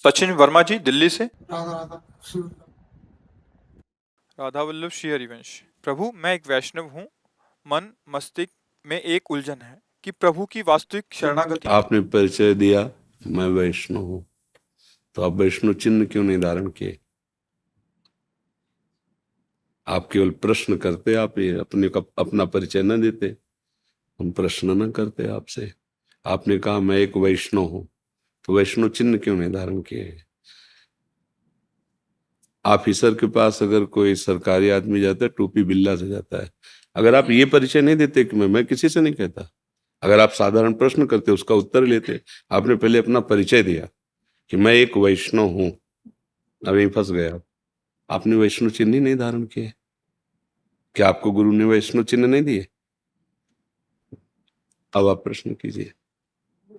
सचिन वर्मा जी दिल्ली से। राधा राधा शिव। राधा वल्लभ श्री हरिवंश। प्रभु, मैं एक वैष्णव हूँ। मन मस्तिष्क में एक उलझन है कि प्रभु की वास्तविक शरणागति। आपने परिचय दिया, मैं वैष्णव हूँ, तो आप वैष्णव चिन्ह क्यों नहीं धारण किए? आप केवल प्रश्न करते, आप ये अपना परिचय न देते, हम प्रश्न न करते आपसे। आपने कहा मैं एक वैष्णव हूं, तो वैष्णव चिन्ह क्यों नहीं धारण किए? ऑफिसर के पास अगर कोई सरकारी आदमी जाता है, टोपी बिल्ला से जाता है। अगर आप ये परिचय नहीं देते कि मैं किसी से नहीं कहता, अगर आप साधारण प्रश्न करते, उसका उत्तर लेते। आपने पहले अपना परिचय दिया कि मैं एक वैष्णव हूं, अभी फंस गया। आपने वैष्णव चिन्ह ही नहीं धारण किए। क्या आपको गुरु ने वैष्णव चिन्ह नहीं दिए? अब आप प्रश्न कीजिए।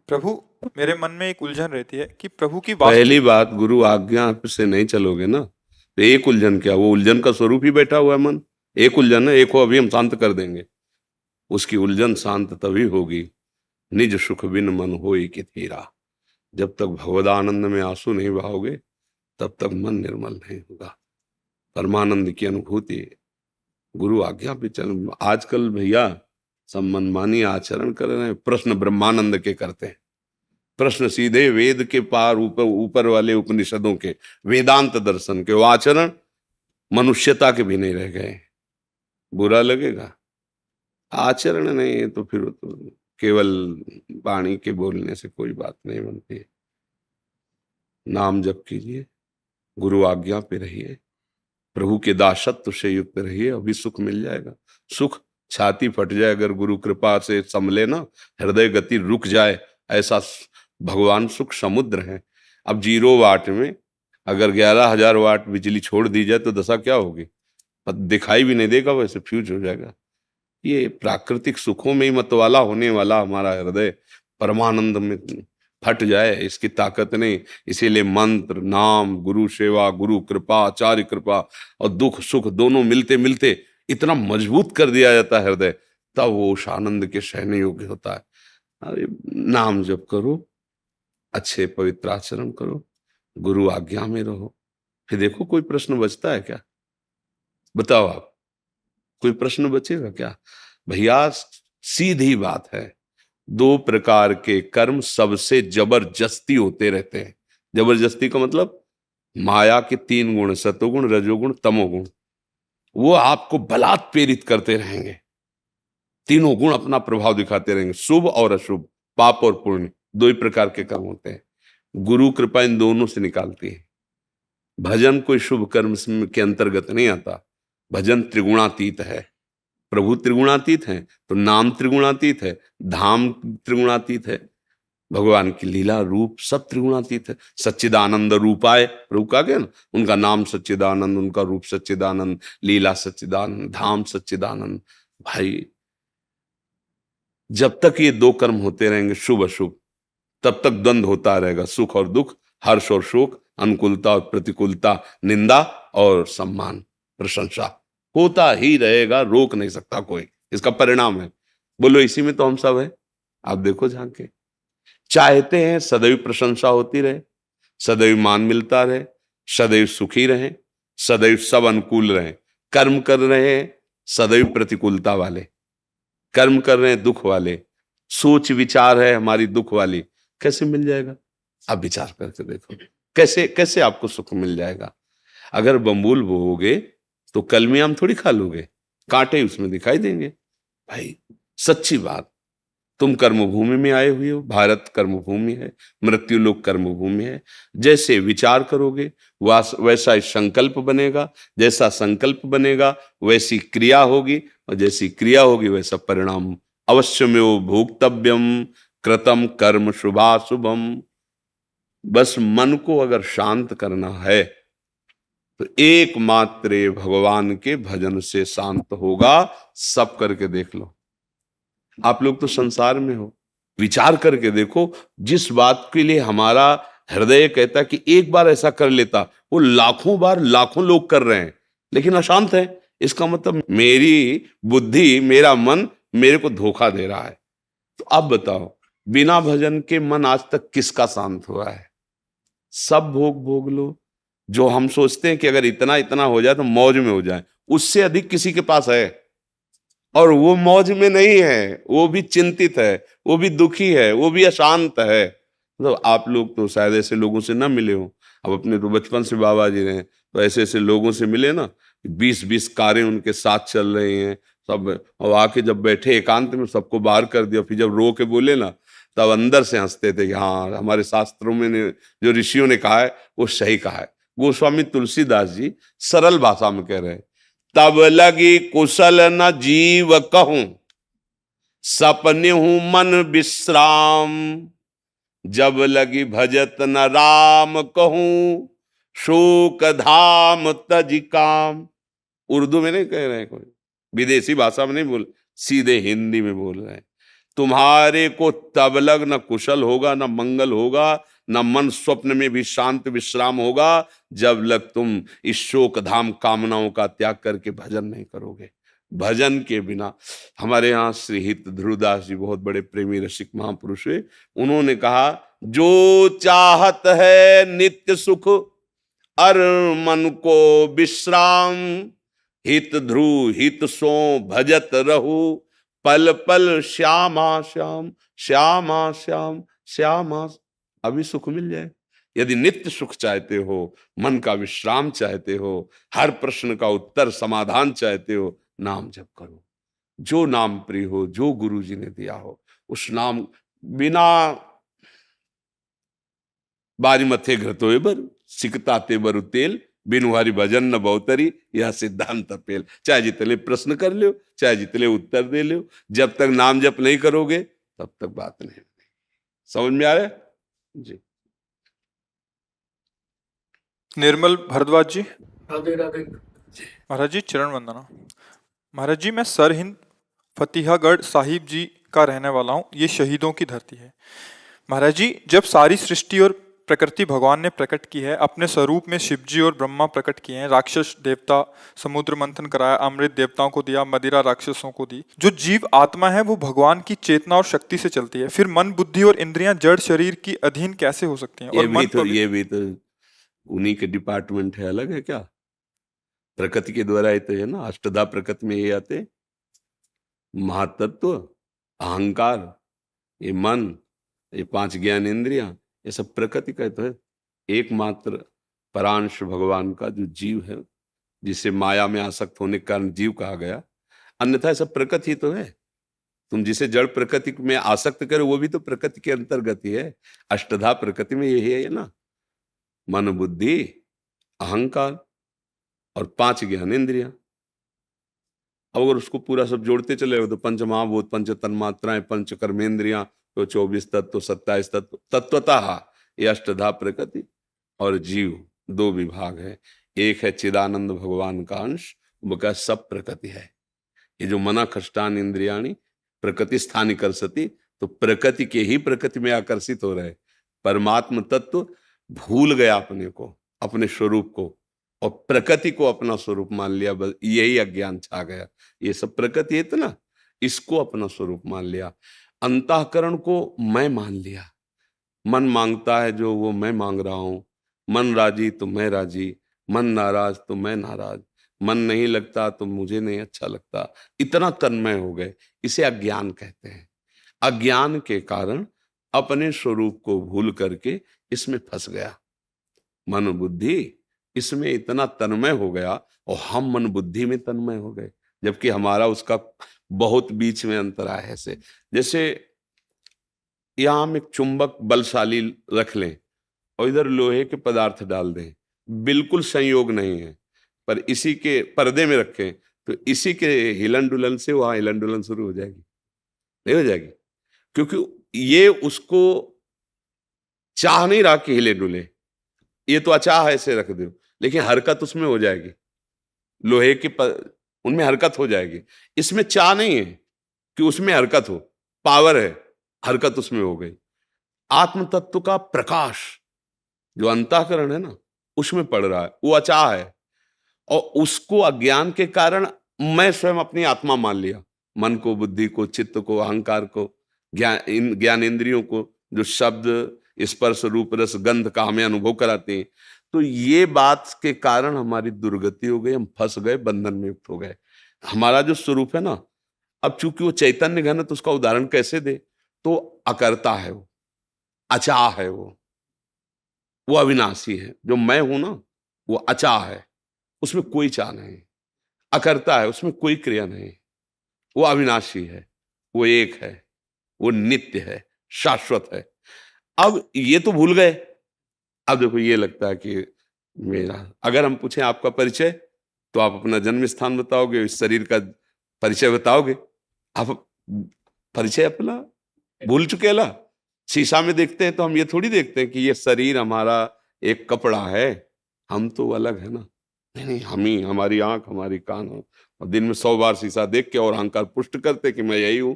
प्रभु, मेरे मन में एक उलझन रहती है कि प्रभु की पहली वास्तविक। बात, गुरु आज्ञा से नहीं चलोगे ना, तो एक उलझन क्या? वो उलझन का स्वरूप ही बैठा हुआ है मन। एक उलझन है, एक हो, अभी हम शांत कर देंगे। उसकी उलझन शांत तभी होगी, निज सुख बिन मन होए कि थीरा। जब तक भगवदानंद में आंसू नहीं बहाओगे, तब तक मन निर्मल नहीं होगा। परमानंद की अनुभूति गुरु आज्ञा पे चल। आजकल भैया सब मनमानी आचरण कर रहे हैं। प्रश्न ब्रह्मानंद के करते हैं, प्रश्न सीधे वेद के पार ऊपर ऊपर वाले उपनिषदों के, वेदांत दर्शन के। वो आचरण मनुष्यता के भी नहीं रह गए। बुरा लगेगा, आचरण नहीं है तो फिर तो केवल वाणी के बोलने से कोई बात नहीं बनती। नाम जप कीजिए, गुरु आज्ञा पे रहिए, प्रभु के दासत्व से युक्त रहिए, अभी सुख मिल जाएगा। सुख छाती फट जाए अगर गुरु कृपा से संभले ना, हृदय गति रुक जाए, ऐसा भगवान सुख समुद्र है। अब 0 वाट में अगर 11,000 वाट बिजली छोड़ दी जाए तो दशा क्या होगी? दिखाई भी नहीं देगा, वैसे फ्यूज हो जाएगा। ये प्राकृतिक सुखों में ही मतवाला होने वाला हमारा हृदय परमानंद में फट जाए, इसकी ताकत नहीं। इसीलिए मंत्र, नाम, गुरु सेवा, गुरु कृपा, आचार्य कृपा और दुख सुख दोनों मिलते मिलते इतना मजबूत कर दिया जाता है हृदय, तब वो उस आनंद के सहने योग्य होता है। अरे नाम जप करो, अच्छे पवित्र आचरण करो, गुरु आज्ञा में रहो, फिर देखो कोई प्रश्न बचता है क्या? बताओ आप, कोई प्रश्न बचेगा क्या? भैया सीधी बात है, 2 प्रकार के कर्म सबसे जबरदस्ती होते रहते हैं। जबरदस्ती का मतलब माया के 3 गुण, सतोगुण, रजोगुण, तमोगुण, वो आपको बलात् प्रेरित करते रहेंगे। तीनों गुण अपना प्रभाव दिखाते रहेंगे, शुभ और अशुभ, पाप और पुण्य, 2 ही प्रकार के कर्म होते हैं। गुरु कृपा इन दोनों से निकालती है। भजन कोई शुभ कर्म के अंतर्गत नहीं आता। भजन त्रिगुणातीत है। प्रभु त्रिगुणातीत हैं तो नाम त्रिगुणातीत है, धाम त्रिगुणातीत है, भगवान की लीला रूप सब त्रिगुणातीत है। सच्चिदानंद रूपाय प्रभु का क्या ना, उनका नाम सच्चिदानंद, उनका रूप सच्चिदानंद, लीला सच्चिदानंद, धाम सच्चिदानंद। भाई जब तक ये 2 कर्म होते रहेंगे शुभ अशुभ, तब तक द्वंद्व होता रहेगा। सुख और दुख, हर्ष और शोक, अनुकूलता और प्रतिकूलता, निंदा और सम्मान, प्रशंसा होता ही रहेगा, रोक नहीं सकता कोई। इसका परिणाम है। बोलो इसी में तो हम सब है। आप देखो झांक के, चाहते हैं सदैव प्रशंसा होती रहे, सदैव मान मिलता रहे, सदैव सुखी रहे, सदैव सब अनुकूल रहे। कर्म कर रहे हैं सदैव प्रतिकूलता वाले, कर्म कर रहे हैं दुख वाले, सोच विचार है हमारी दुख वाली। कैसे मिल जाएगा? आप विचार करके देखो, कैसे कैसे आपको सुख मिल जाएगा? अगर बम्बूल बोओगे तो कलमी थोड़ी खा लोगे, कांटे उसमें दिखाई देंगे। भाई सच्ची बात, तुम कर्मभूमि में आए हुए हो, भारत कर्मभूमि है, मृत्यु लोक कर्मभूमि है। जैसे विचार करोगे वैसा ही संकल्प बनेगा, जैसा संकल्प बनेगा वैसी क्रिया होगी, और जैसी क्रिया होगी वैसा परिणाम। अवश्यमेव भोक्तव्यम कृतम कर्म शुभाशुभम। बस मन को अगर शांत करना है तो एकमात्र भगवान के भजन से शांत होगा। सब करके देख लो। आप लोग तो संसार में हो, विचार करके देखो, जिस बात के लिए हमारा हृदय कहता कि एक बार ऐसा कर लेता, वो लाखों बार लाखों लोग कर रहे हैं लेकिन अशांत है। इसका मतलब मेरी बुद्धि, मेरा मन मेरे को धोखा दे रहा है। तो अब बताओ, बिना भजन के मन आज तक किसका शांत हुआ है? सब भोग भोग लो। जो हम सोचते हैं कि अगर इतना इतना हो जाए तो मौज में हो जाए, उससे अधिक किसी के पास है, और वो मौज में नहीं है, वो भी चिंतित है, वो भी दुखी है, वो भी अशांत है। मतलब आप लोग तो शायद ऐसे लोगों से ना मिले हो, अब अपने तो बचपन से बाबा जी रहे, तो ऐसे ऐसे लोगों से मिले ना, 20-20 कारें उनके साथ चल रही हैं सब, और आके जब बैठे एकांत में सबको बाहर कर दिया, फिर जब रो के बोले ना, तब अंदर से हंसते थे कि हाँ, हमारे शास्त्रों में जो ऋषियों ने कहा है वो सही कहा है। गोस्वामी तुलसीदास जी सरल भाषा में कह रहे हैं, तब लगी कुशल न जीव कहूं, सपने हूं मन विश्राम, जब लगी भजत न राम कहूं, शोक धाम तज काम। उर्दू में नहीं कह रहे हैं, कोई विदेशी भाषा में नहीं बोल, सीधे हिंदी में बोल रहे हैं। तुम्हारे को तब लग न कुशल होगा, न मंगल होगा, न मन स्वप्न में भी शांत विश्राम होगा, जब लग तुम इस शोक धाम कामनाओं का त्याग करके भजन नहीं करोगे। भजन के बिना, हमारे यहाँ श्री हित ध्रुवदास जी बहुत बड़े प्रेमी रसिक महापुरुष हुए, उन्होंने कहा, जो चाहत है नित्य सुख अर मन को विश्राम, हित ध्रुव हित सो भजत रहु, पल पल श्यामा श्याम, श्यामा श्याम, श्यामा। अभी सुख मिल जाए। यदि नित्य सुख चाहते हो, मन का विश्राम चाहते हो, हर प्रश्न का उत्तर समाधान चाहते हो, नाम जप करो। जो नाम प्रिय हो, जो गुरु जी ने दिया हो, उस नाम बिना बारी मथे घृतोए बर सिकता ते बरु तेल, बिनु हरि भजन न बहुतरी, यह सिद्धांत पेल। चाहे जितने प्रश्न कर लो, चाहे जितने उत्तर दे लो, जब तक नाम जप नहीं करोगे तब तक बात नहीं। समझ में आ रहा है जी? निर्मल भारद्वाज जी। राधे राधे। महाराज जी चरण वंदना। महाराज जी, मैं सरहिंद फतेहगढ़ साहिब जी का रहने वाला हूँ। ये शहीदों की धरती है। महाराज जी, जब सारी सृष्टि और प्रकृति भगवान ने प्रकट की है, अपने स्वरूप में शिव जी और ब्रह्मा प्रकट किए हैं, राक्षस देवता समुद्र मंथन कराया, अमृत देवताओं को दिया, मदिरा राक्षसों को दी। जो जीव आत्मा है वो भगवान की चेतना और शक्ति से चलती है। फिर मन, बुद्धि और इंद्रियां जड़ शरीर की अधीन कैसे हो सकती हैं? और ये भी तो उन्हीं के डिपार्टमेंट है, अलग है क्या? प्रकृति के द्वारा ये तो है ना, अष्टधा प्रकृति में ये आते, महातत्व, अहंकार, ये मन, ये 5 ज्ञान इंद्रियां, ये सब प्रकृति का तो है। एकमात्र परांश भगवान का जो जीव है, जिसे माया में आसक्त होने के कारण जीव कहा गया, अन्यथा सब प्रकृति ही तो है। तुम जिसे जड़ प्रकृति में आसक्त करो वो भी तो प्रकृति के अंतर्गत ही है। अष्टधा प्रकृति में यही है ना, मन, बुद्धि, अहंकार और 5 ज्ञान इंद्रियां। अब अगर उसको पूरा सब जोड़ते चले तो पंच महाभूत, पंच तन्मात्राएं, पंच कर्मेंद्रियां, तो 24 तत्व, 27 तत्व, तत्वतः ये अष्टधा प्रकृति और जीव 2 विभाग है। एक है चिदानंद भगवान का अंश, वो क्या सब प्रकृति है। ये जो मना खष्टान इंद्रियाणी प्रकृति स्थानी कर सती, तो प्रकृति के ही प्रकृति में आकर्षित हो रहे। परमात्म तत्व भूल गया अपने को, अपने स्वरूप को, और प्रकृति को अपना स्वरूप मान लिया। बस यही अज्ञान छा गया। ये सब प्रकृति है ना, इसको अपना स्वरूप मान लिया। अंतःकरण को मैं मान लिया। मन मांगता है जो, वो मैं मांग रहा हूं। मन राजी तो मैं राजी, मन नाराज तो मैं नाराज, मन नहीं लगता तो मुझे नहीं अच्छा लगता। इतना तन्मय हो गए, इसे अज्ञान कहते हैं। अज्ञान के कारण अपने स्वरूप को भूल करके इसमें फंस गया। मन बुद्धि इसमें इतना तन्मय हो गया, और हम मन बुद्धि में तन्मय हो गए, जबकि हमारा उसका बहुत बीच में अंतर है। ऐसे जैसे यहां हम एक चुंबक बलशाली रख लें और इधर लोहे के पदार्थ डाल दें, बिल्कुल संयोग नहीं है, पर इसी के पर्दे में रखें तो इसी के हिलन डुलन से वहां हिलन डुलन शुरू हो जाएगी, नहीं हो जाएगी? क्योंकि ये उसको चाह नहीं रहा कि हिले डुले, ये तो अचाह ऐसे रख दो, लेकिन हरकत उसमें हो जाएगी। लोहे के उनमें हरकत हो जाएगी। इसमें चाह नहीं है कि उसमें हरकत हो, पावर है, हरकत उसमें हो गई। आत्म तत्व का प्रकाश जो अंतःकरण है ना, उसमें पड़ रहा है, वो अचाह है, और उसको अज्ञान के कारण मैं स्वयं अपनी आत्मा मान लिया। मन को, बुद्धि को, चित्त को, अहंकार को, ज्ञान इंद्रियों को, जो शब्द स्पर्श रूप रस गंध का हमें अनुभव कराते हैं। तो ये बात के कारण हमारी दुर्गति हो गई, हम फंस गए, बंधन में युक्त हो गए। हमारा जो स्वरूप है ना, अब चूंकि वो चैतन्य घन है तो उसका उदाहरण कैसे दे? तो अकर्ता है वो, अचा है वो अविनाशी है। जो मैं हूं ना, वो अचा है, उसमें कोई चाह नहीं। अकर्ता है, उसमें कोई क्रिया नहीं। वो अविनाशी है, वो एक है, वो नित्य है, शाश्वत है। अब ये तो भूल गए। अब देखो, ये लगता है कि मेरा, अगर हम पूछें आपका परिचय, तो आप अपना जन्म स्थान बताओगे, इस शरीर का परिचय बताओगे। आप परिचय अपना भूल चुके ला। शीशा में देखते हैं तो हम ये थोड़ी देखते हैं कि ये शरीर हमारा एक कपड़ा है, हम तो अलग है ना। नहीं नहीं, हम ही, हमारी आंख, हमारी कान हो, और दिन में 100 बार शीशा देख के और अहंकार पुष्ट करते कि मैं यही हूं।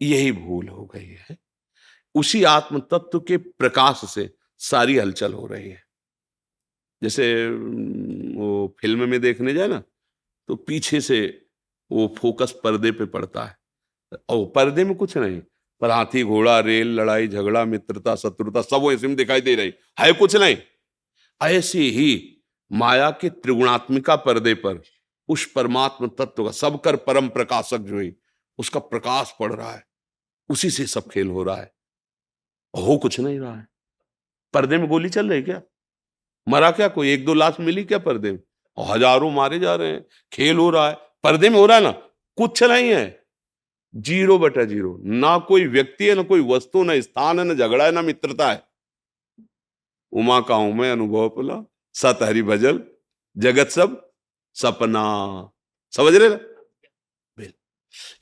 यही भूल हो गई है। उसी आत्म तत्व के प्रकाश से सारी हलचल हो रही है। जैसे वो फिल्म में देखने जाए ना, तो पीछे से वो फोकस पर्दे पे पड़ता है, और पर्दे में कुछ नहीं, पर हाथी घोड़ा रेल लड़ाई झगड़ा मित्रता शत्रुता सब वो इसमें दिखाई दे रही है, कुछ नहीं। ऐसे ही माया के त्रिगुणात्मिका पर्दे पर उस परमात्म तत्व का, सबकर परम प्रकाशक जो है, उसका प्रकाश पड़ रहा है। उसी से सब खेल हो रहा है, हो कुछ नहीं रहा है। पर्दे में गोली चल रही क्या? मरा क्या कोई? 1-2 लाश मिली क्या पर्दे में? और हजारों मारे जा रहे हैं, खेल हो रहा है, पर्दे में हो रहा है ना। कुछ नहीं है, 0/0। ना कोई व्यक्ति है, ना कोई वस्तु, ना स्थान है, ना झगड़ा है, ना मित्रता है। उमा का हूं मैं अनुभव पुला, सत हरि भजल जगत सब सपना। समझ रहे ना?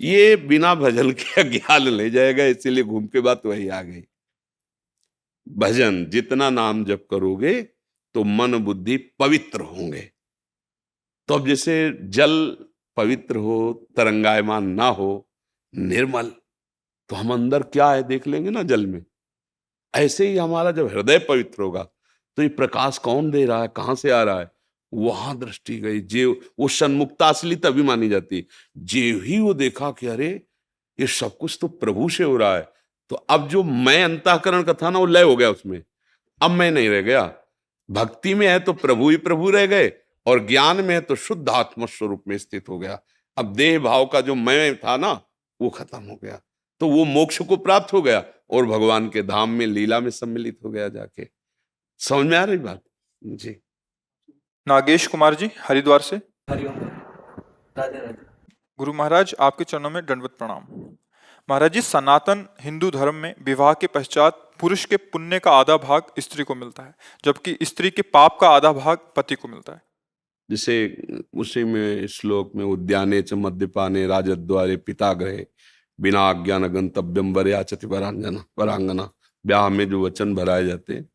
ये बिना भजन के अज्ञान ले जाएगा, इसीलिए घूम के बात वही आ गई। भजन जितना नाम जप करोगे तो मन बुद्धि पवित्र होंगे। तो अब जैसे जल पवित्र हो, तरंगायमान ना हो, निर्मल, तो हम अंदर क्या है देख लेंगे ना जल में। ऐसे ही हमारा जब हृदय पवित्र होगा, तो ये प्रकाश कौन दे रहा है, कहां से आ रहा है, वहां दृष्टि गई। जे वो सन्मुक्ता असली तभी मानी जाती, जे ही वो देखा कि अरे ये सब कुछ तो प्रभु से हो रहा है। तो अब जो मैं अंतःकरण का था ना, वो लय हो गया उसमें। अब मैं नहीं रह गया। भक्ति में है तो प्रभु ही प्रभु रह गए, और ज्ञान में है तो शुद्ध आत्म स्वरूप में स्थित हो गया। अब देह भाव का जो मैं था ना, वो खत्म हो गया। तो वो मोक्ष को प्राप्त हो गया और भगवान के धाम में लीला में सम्मिलित हो गया जाके। समझ में आ रही बात जी? नागेश कुमार जी हरिद्वार से। हरिओम। राधे राधे। गुरु महाराज, आपके चरणों में दंडवत प्रणाम। महाराज जी, सनातन हिंदू धर्म में विवाह के पश्चात पुरुष के पुण्य का आधा भाग स्त्री को मिलता है, जबकि स्त्री के पाप का आधा भाग पति को मिलता है। जैसे उसी में श्लोक में उद्याने च मद्यपाने राजद्वारे पिता गृहे बिना अज्ञान गंतव्यम वरयाचति वरांगना, ब्याह में जो वचन भराए जाते हैं।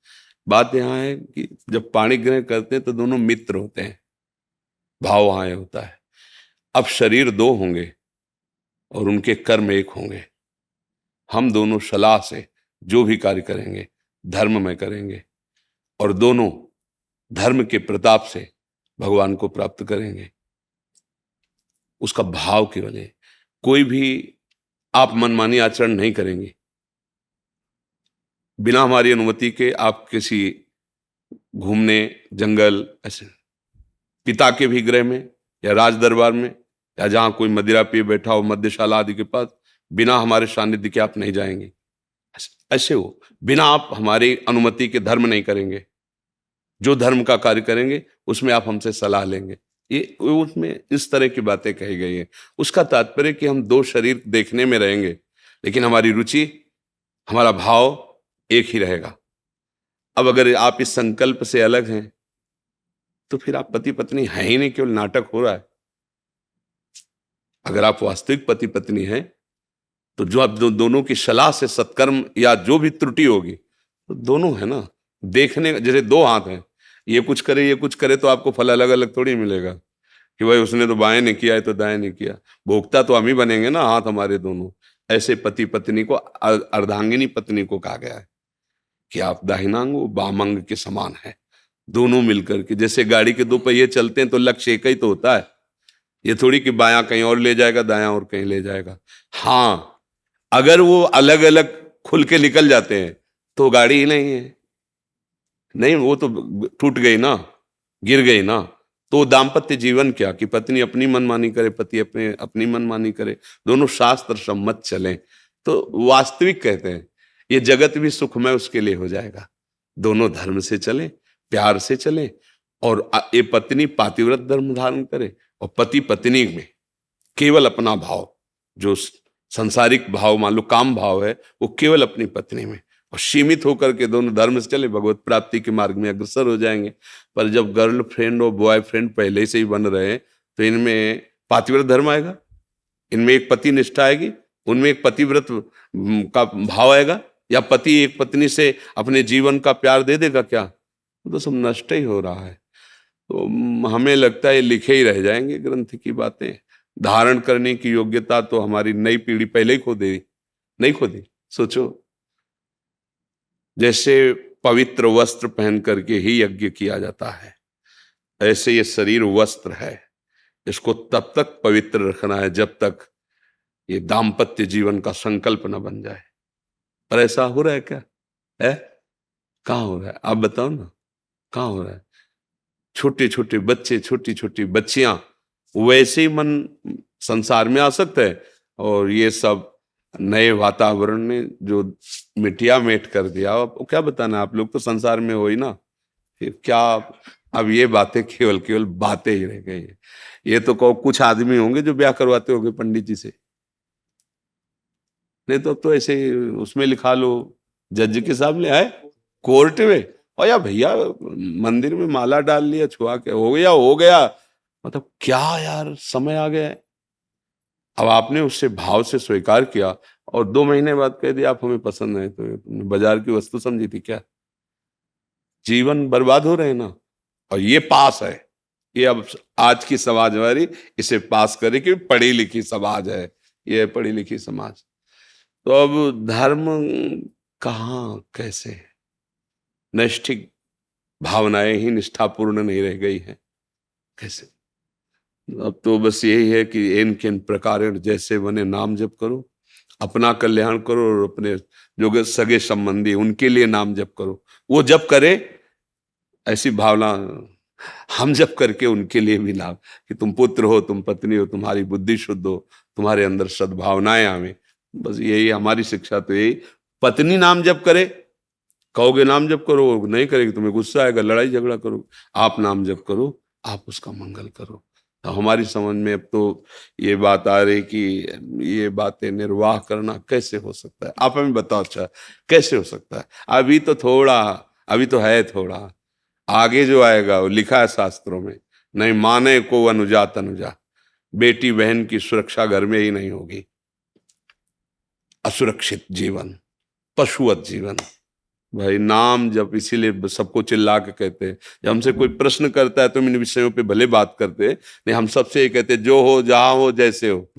बात यहाँ है कि जब पाणी ग्रहण करते हैं तो दोनों मित्र होते हैं, भाव वहां होता है। अब शरीर 2 होंगे और उनके कर्म 1 होंगे। हम दोनों सलाह से जो भी कार्य करेंगे धर्म में करेंगे, और दोनों धर्म के प्रताप से भगवान को प्राप्त करेंगे। उसका भाव की वजह, कोई भी आप मनमानी आचरण नहीं करेंगे। बिना हमारी अनुमति के आप किसी घूमने जंगल, ऐसे पिता के भी गृह में या राज दरबार में, या जहां कोई मदिरा पिए बैठा हो मद्यशाला आदि के पास, बिना हमारे सानिध्य के आप नहीं जाएंगे। ऐसे हो, बिना आप हमारी अनुमति के धर्म नहीं करेंगे। जो धर्म का कार्य करेंगे उसमें आप हमसे सलाह लेंगे। ये उसमें इस तरह की बातें कही गई है। उसका तात्पर्य कि हम 2 शरीर देखने में रहेंगे, लेकिन हमारी रुचि, हमारा भाव एक ही रहेगा। अब अगर आप इस संकल्प से अलग हैं तो फिर आप पति पत्नी हैं ही नहीं, केवल नाटक हो रहा है। अगर आप वास्तविक पति पत्नी हैं तो जो आप दोनों की सलाह से सत्कर्म या जो भी त्रुटि होगी, तो दोनों है ना, देखने जैसे 2 हाथ हैं, ये कुछ करे ये कुछ करे तो आपको फल अलग अलग थोड़ी मिलेगा कि भाई उसने तो बाएं नहीं किया है तो दाएं नहीं किया। भोक्ता तो हम ही बनेंगे ना, हाथ हमारे दोनों। ऐसे पति पत्नी को, अर्धांगिनी पत्नी को कहा गया है कि आप दाहिनांग बामांग के समान है, दोनों मिलकर के। जैसे गाड़ी के 2 पहिए चलते हैं तो लक्ष्य एक ही तो होता है, ये थोड़ी कि बायां कहीं और ले जाएगा दायां और कहीं ले जाएगा। हाँ, अगर वो अलग अलग खुल के निकल जाते हैं तो गाड़ी ही नहीं है, नहीं वो तो टूट गई ना, गिर गई ना। तो दाम्पत्य जीवन क्या कि पत्नी अपनी मनमानी करे, पति अपने अपनी मनमानी करे, दोनों शास्त्र सम्मत चलें, तो वास्तविक कहते हैं ये जगत भी सुखमय उसके लिए हो जाएगा। दोनों धर्म से चले, प्यार से चले, और ये पत्नी पातिव्रत धर्म धारण करे और पति पत्नी में केवल अपना भाव, जो संसारिक भाव मान लो काम भाव है, वो केवल अपनी पत्नी में, और सीमित होकर के दोनों धर्म से चले, भगवत प्राप्ति के मार्ग में अग्रसर हो जाएंगे। पर जब गर्लफ्रेंड और बॉयफ्रेंड पहले से ही बन रहे हैं, तो इनमें पातिव्रत धर्म आएगा, इनमें एक पति निष्ठा आएगी, उनमें एक पतिव्रत का भाव आएगा, या पति एक पत्नी से अपने जीवन का प्यार दे देगा क्या? तो सब नष्ट ही हो रहा है। तो हमें लगता है लिखे ही रह जाएंगे ग्रंथ की बातें, धारण करने की योग्यता तो हमारी नई पीढ़ी पहले ही खो दे, नहीं खो दी। सोचो, जैसे पवित्र वस्त्र पहन करके ही यज्ञ किया जाता है, ऐसे ये शरीर वस्त्र है, इसको तब तक पवित्र रखना है जब तक ये दाम्पत्य जीवन का संकल्प न बन जाए। पर ऐसा हो रहा है क्या? है? कहाँ हो रहा है? आप बताओ ना, कहाँ हो रहा है? छोटे छोटे बच्चे, छोटी छोटी बच्चियां वैसे ही मन संसार में आसक्त है, और ये सब नए वातावरण ने जो मिटिया मेट कर दिया। अब क्या बताना, आप लोग तो संसार में हो ही ना, फिर क्या? अब ये बातें केवल केवल बातें ही रह गई है। ये तो कहो कुछ आदमी होंगे जो ब्याह करवाते होंगे पंडित जी से, नहीं तो अब तो ऐसे उसमें लिखा लो, जज के सामने आए कोर्ट में, और या भैया मंदिर में माला डाल लिया, छुआ के हो गया हो गया। मतलब क्या यार, समय आ गया है। अब आपने उससे भाव से स्वीकार किया और 2 महीने बाद कह दिया आप हमें पसंद नहीं, तो तुमने बाजार की वस्तु समझी थी क्या? जीवन बर्बाद हो रहे हैं ना। और ये पास है, ये अब आज की समाज हमारी इसे पास करे कि पढ़ी लिखी समाज है, ये पढ़ी लिखी समाज। तो अब धर्म कहाँ कैसे? नैष्ठिक भावनाएं ही निष्ठापूर्ण नहीं रह गई हैं, कैसे? अब तो बस यही है कि इन किन प्रकार जैसे बने नाम जप करो, अपना कल्याण करो, और अपने जो सगे संबंधी उनके लिए नाम जप करो। वो जप करे, ऐसी भावना हम जप करके उनके लिए भी लाभ, कि तुम पुत्र हो, तुम पत्नी हो, तुम्हारी बुद्धि शुद्ध हो, तुम्हारे अंदर सद्भावनाएं आवे। बस यही हमारी शिक्षा तो यही। पत्नी नाम जप करे, कहोगे नाम जप करो, नहीं करेगी तुम्हें गुस्सा आएगा, लड़ाई झगड़ा करो। आप नाम जप करो, आप उसका मंगल करो। तो हमारी समझ में अब तो ये बात आ रही कि ये बातें निर्वाह करना कैसे हो सकता है? आप हमें बताओ, अच्छा कैसे हो सकता है? अभी तो थोड़ा, अभी तो है थोड़ा, आगे जो आएगा वो लिखा है शास्त्रों में, नहीं माने को अनुजा तनुजा, बेटी बहन की सुरक्षा घर में ही नहीं होगी। असुरक्षित जीवन, पशुवत जीवन। भाई नाम जब, इसीलिए सबको चिल्ला के कहते हैं, जब हमसे कोई प्रश्न करता है तो इन विषयों पे भले बात करते हैं, नहीं हम सबसे ये कहते हैं, जो हो जहां हो जैसे हो,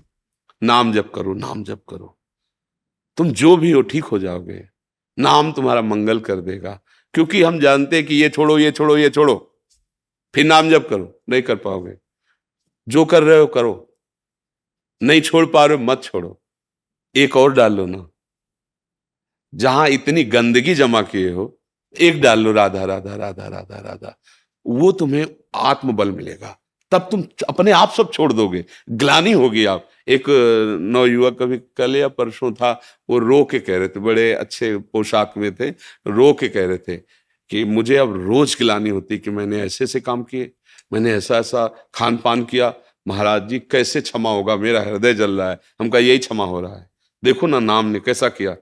नाम जप करो, नाम जप करो। तुम जो भी हो ठीक हो जाओगे, नाम तुम्हारा मंगल कर देगा। क्योंकि हम जानते हैं कि ये छोड़ो ये छोड़ो ये छोड़ो, फिर नाम जप करो, नहीं कर पाओगे। जो कर रहे हो करो, नहीं छोड़ पा रहे हो मत छोड़ो, एक और डाल लो ना। जहां इतनी गंदगी जमा किए हो, एक डाल लो, राधा राधा राधा राधा राधा, वो तुम्हें आत्मबल मिलेगा। तब तुम अपने आप सब छोड़ दोगे, ग्लानि होगी। आप एक नवयुवक कभी कल या परसों था, वो रो के कह रहे थे, बड़े अच्छे पोशाक में थे, रो के कह रहे थे कि मुझे अब रोज ग्लानि होती कि मैंने ऐसे ऐसे काम किए, मैंने ऐसा ऐसा खान पान किया, महाराज जी कैसे क्षमा होगा, मेरा हृदय जल रहा है। हम कहा यही क्षमा हो रहा है, देखो ना नाम ने कैसा किया,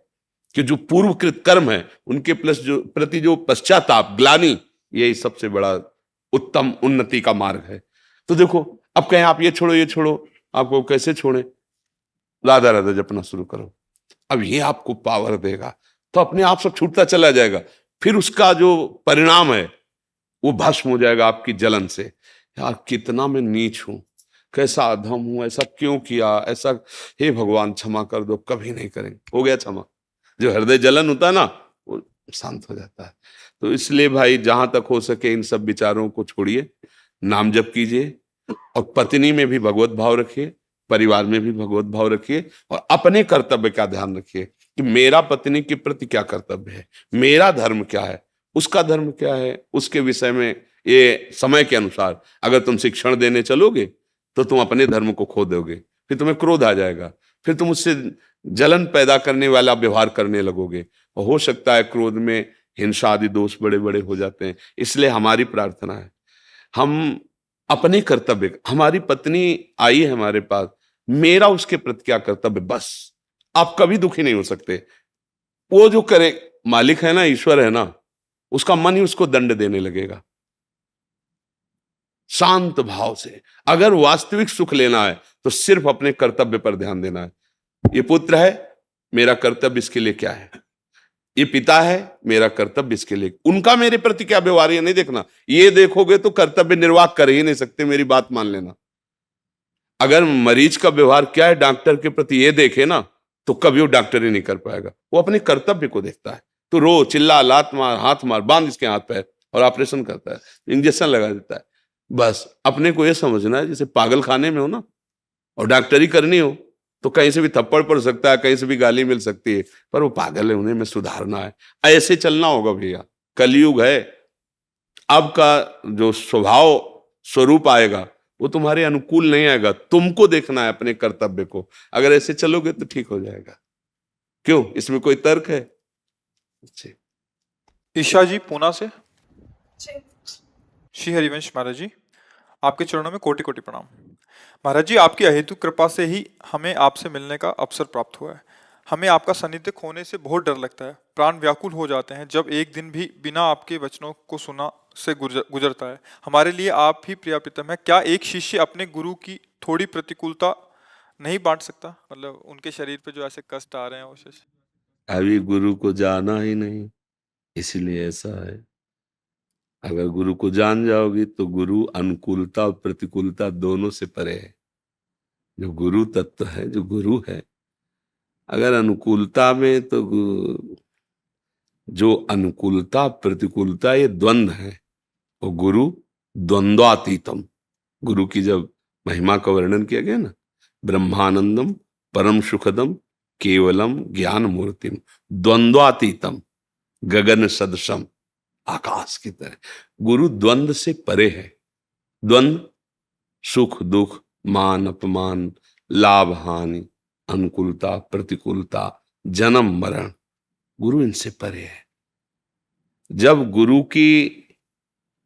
कि जो पूर्वकृत कर्म है उनके प्लस जो प्रति जो पश्चाताप, ग्लानि, यही सबसे बड़ा उत्तम उन्नति का मार्ग है। तो देखो, अब कहें आप ये छोड़ो ये छोड़ो, आपको कैसे छोड़े? राधा राधा जपना शुरू करो, अब ये आपको पावर देगा, तो अपने आप सब छूटता चला जाएगा। फिर उसका जो परिणाम है वो भस्म हो जाएगा आपकी जलन से। यार कितना मैं नीच हूं, कैसा अधम हूं, ऐसा क्यों किया, ऐसा, हे भगवान क्षमा कर दो, कभी नहीं करेंगे। हो गया क्षमा। जो हृदय जलन होता है ना, वो शांत हो जाता है। तो इसलिए भाई जहां तक हो सके इन सब विचारों को छोड़िए, नाम जप कीजिए, और पत्नी में भी भगवत भाव रखिए, परिवार में भी भगवत भाव रखिए, और अपने कर्तव्य का ध्यान रखिए। कि मेरा पत्नी के प्रति क्या कर्तव्य है, मेरा धर्म क्या है, उसका धर्म क्या है, उसके विषय में ये समय के अनुसार अगर तुम शिक्षण देने चलोगे तो तुम अपने धर्म को खो दोगे, फिर तुम्हें क्रोध आ जाएगा, फिर तुम उससे जलन पैदा करने वाला व्यवहार करने लगोगे, और हो सकता है क्रोध में हिंसा आदि दोष बड़े बड़े हो जाते हैं। इसलिए हमारी प्रार्थना है, हम अपने कर्तव्य, हमारी पत्नी आई है हमारे पास, मेरा उसके प्रति क्या कर्तव्य, बस आप कभी दुखी नहीं हो सकते। वो जो करे, मालिक है ना, ईश्वर है ना, उसका मन ही उसको दंड देने लगेगा। शांत भाव से अगर वास्तविक सुख लेना है तो सिर्फ अपने कर्तव्य पर ध्यान देना है। ये पुत्र है, मेरा कर्तव्य इसके लिए क्या है, ये पिता है, मेरा कर्तव्य इसके लिए, उनका मेरे प्रति क्या व्यवहार है नहीं देखना। ये देखोगे तो कर्तव्य निर्वाह कर ही नहीं सकते, मेरी बात मान लेना। अगर मरीज का व्यवहार क्या है डॉक्टर के प्रति ये देखे ना, तो कभी वो डॉक्टर ही नहीं कर पाएगा। वो अपने कर्तव्य को देखता है, तो रो चिल्ला लात मार हाथ मार बांध इसके हाथ पैर और ऑपरेशन करता है, इंजेक्शन लगा देता है। बस अपने को ये समझना है जैसे पागल खाने में हो ना, और डॉक्टरी करनी हो तो कहीं से भी थप्पड़ पड़ सकता है, कहीं से भी गाली मिल सकती है, पर वो पागल है, उन्हें में सुधारना है। ऐसे चलना होगा भैया, कलयुग है। अब का जो स्वभाव स्वरूप आएगा वो तुम्हारे अनुकूल नहीं आएगा, तुमको देखना है अपने कर्तव्य को। अगर ऐसे चलोगे तो ठीक हो जाएगा। क्यों, इसमें कोई तर्क है? ईशा जी पूना से। श्री हरिवंश महाराज जी, आपके चरणों में कोटि कोटि प्रणाम। महाराज जी, आपकी अहेतु कृपा से ही हमें आपसे मिलने का अवसर प्राप्त हुआ है। हमें आपका सानिध्य खोने से बहुत डर लगता है, प्राण व्याकुल हो जाते हैं जब एक दिन भी बिना आपके वचनों को सुना से गुजरता है। हमारे लिए आप ही प्रियतम है। क्या एक शिष्य अपने गुरु की थोड़ी प्रतिकूलता नहीं बांट सकता? मतलब उनके शरीर पे जो ऐसे कष्ट आ रहे हैं, उसे अभी गुरु को जाना ही नहीं, इसलिए ऐसा है। अगर गुरु को जान जाओगी तो गुरु अनुकूलता और प्रतिकूलता दोनों से परे है। जो गुरु तत्व है, जो गुरु है, अगर अनुकूलता में तो जो अनुकूलता प्रतिकूलता ये द्वंद्व है, वो गुरु द्वंद्वातीतम। गुरु की जब महिमा का वर्णन किया गया ना, ब्रह्मानंदम परम सुखदम केवलम ज्ञान मूर्तिम द्वंद्वातीतम गगन सदृशम, आकाश की तरह। गुरु द्वंद्व से परे है। द्वंद्व सुख दुख, मान अपमान, लाभ हानि, अनुकूलता प्रतिकूलता, जन्म मरण, गुरु इनसे परे है। जब गुरु की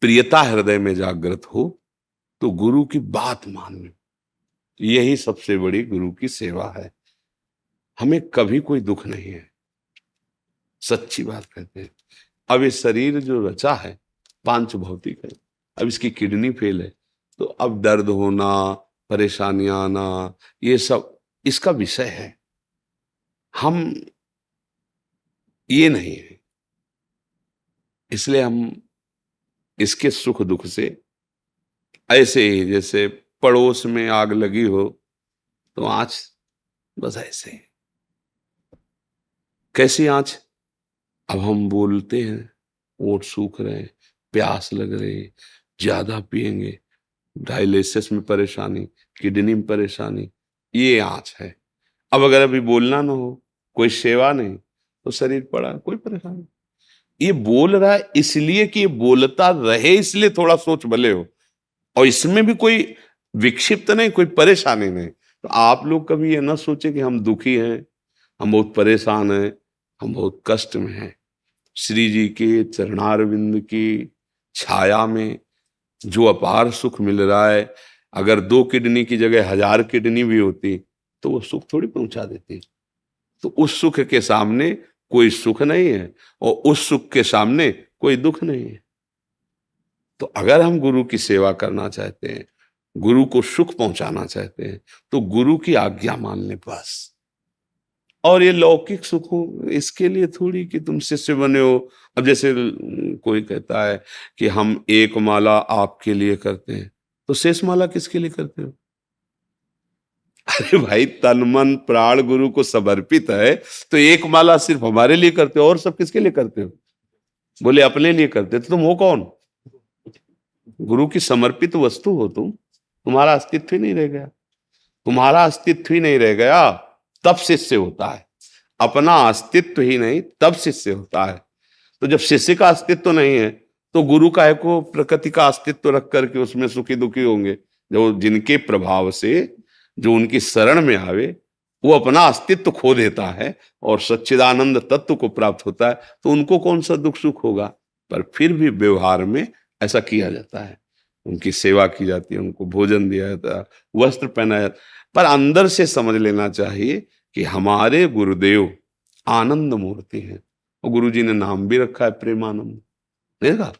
प्रियता हृदय में जागृत हो तो गुरु की बात माननी, यही सबसे बड़ी गुरु की सेवा है। हमें कभी कोई दुख नहीं है, सच्ची बात कहते हैं। अब ये शरीर जो रचा है पांच भौतिक है, अब इसकी किडनी फेल है तो अब दर्द होना, परेशानियां आना, ये सब इसका विषय है। हम ये नहीं है, इसलिए हम इसके सुख दुख से ऐसे ही जैसे पड़ोस में आग लगी हो तो आंच, बस ऐसे ही। कैसी आंच? अब हम बोलते हैं, ओठ सूख रहे हैं, प्यास लग रही है, ज्यादा पिएंगे, डायलिसिस में परेशानी, किडनी में परेशानी, ये आंच है। अब अगर अभी बोलना ना हो, कोई सेवा नहीं, तो शरीर पड़ा, कोई परेशानी। ये बोल रहा है इसलिए कि ये बोलता रहे, इसलिए थोड़ा सोच भले हो, और इसमें भी कोई विक्षिप्त नहीं, कोई परेशानी नहीं। तो आप लोग कभी ये ना सोचे कि हम दुखी हैं, हम बहुत परेशान हैं, हम बहुत कष्ट में हैं। श्री जी के चरणारविंद की छाया में जो अपार सुख मिल रहा है, अगर 2 किडनी की जगह 1000 किडनी भी होती तो वो सुख थोड़ी पहुंचा देती। तो उस सुख के सामने कोई सुख नहीं है, और उस सुख के सामने कोई दुख नहीं है। तो अगर हम गुरु की सेवा करना चाहते हैं, गुरु को सुख पहुंचाना चाहते हैं, तो गुरु की आज्ञा मान ले बस। और ये लौकिक सुख हो, इसके लिए थोड़ी कि तुम शिष्य बने हो। अब जैसे कोई कहता है कि हम एक माला आपके लिए करते हैं, तो शेष माला किसके लिए करते हो? अरे भाई, तन मन प्राण गुरु को समर्पित है, तो एक माला सिर्फ हमारे लिए करते हो, और सब किसके लिए करते हो? बोले अपने लिए करते, तो तुम हो कौन? गुरु की समर्पित वस्तु हो तुम, तुम्हारा अस्तित्व ही नहीं रह गया। तुम्हारा अस्तित्व ही नहीं रह गया, तब शिष्य होता है। अपना अस्तित्व ही नहीं तब शिष्य होता है। तो जब शिष्य का अस्तित्व नहीं है तो गुरु काहे को प्रकृति का अस्तित्व रख करके उसमें सुखी दुखी होंगे। जो जिनके प्रभाव से जो उनकी शरण में आवे वो अपना अस्तित्व खो देता है और सच्चिदानंद तत्व को प्राप्त होता है, तो उनको कौन सा दुख सुख होगा। पर फिर भी व्यवहार में ऐसा किया जाता है, उनकी सेवा की जाती है, उनको भोजन दिया जाता है, वस्त्र पहनाया जाता है। पर अंदर से समझ लेना चाहिए कि हमारे गुरुदेव आनंद मूर्ति हैं और गुरु जी ने नाम भी रखा है प्रेमानंद, देखा।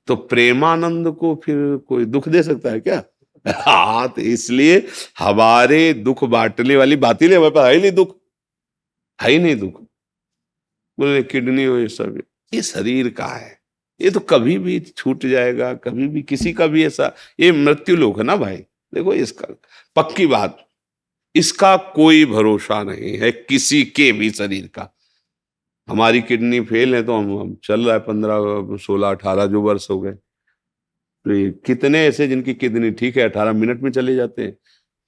तो प्रेमानंद को फिर कोई दुख दे सकता है क्या? हाँ, तो इसलिए हमारे दुख बांटने वाली बात ही नहीं, हमारे पास है ही नहीं दुख, है ही नहीं दुख। बोले किडनी हो, ये सब ये शरीर का है, ये तो कभी भी छूट जाएगा, कभी भी किसी का भी ऐसा, ये मृत्यु लोक है ना भाई। देखो इसका पक्की बात, इसका कोई भरोसा नहीं है किसी के भी शरीर का। हमारी किडनी फेल है तो हम चल रहा है 15 16 18 जो वर्ष हो गए। तो ये कितने ऐसे जिनकी किडनी ठीक है 18 मिनट में चले जाते हैं।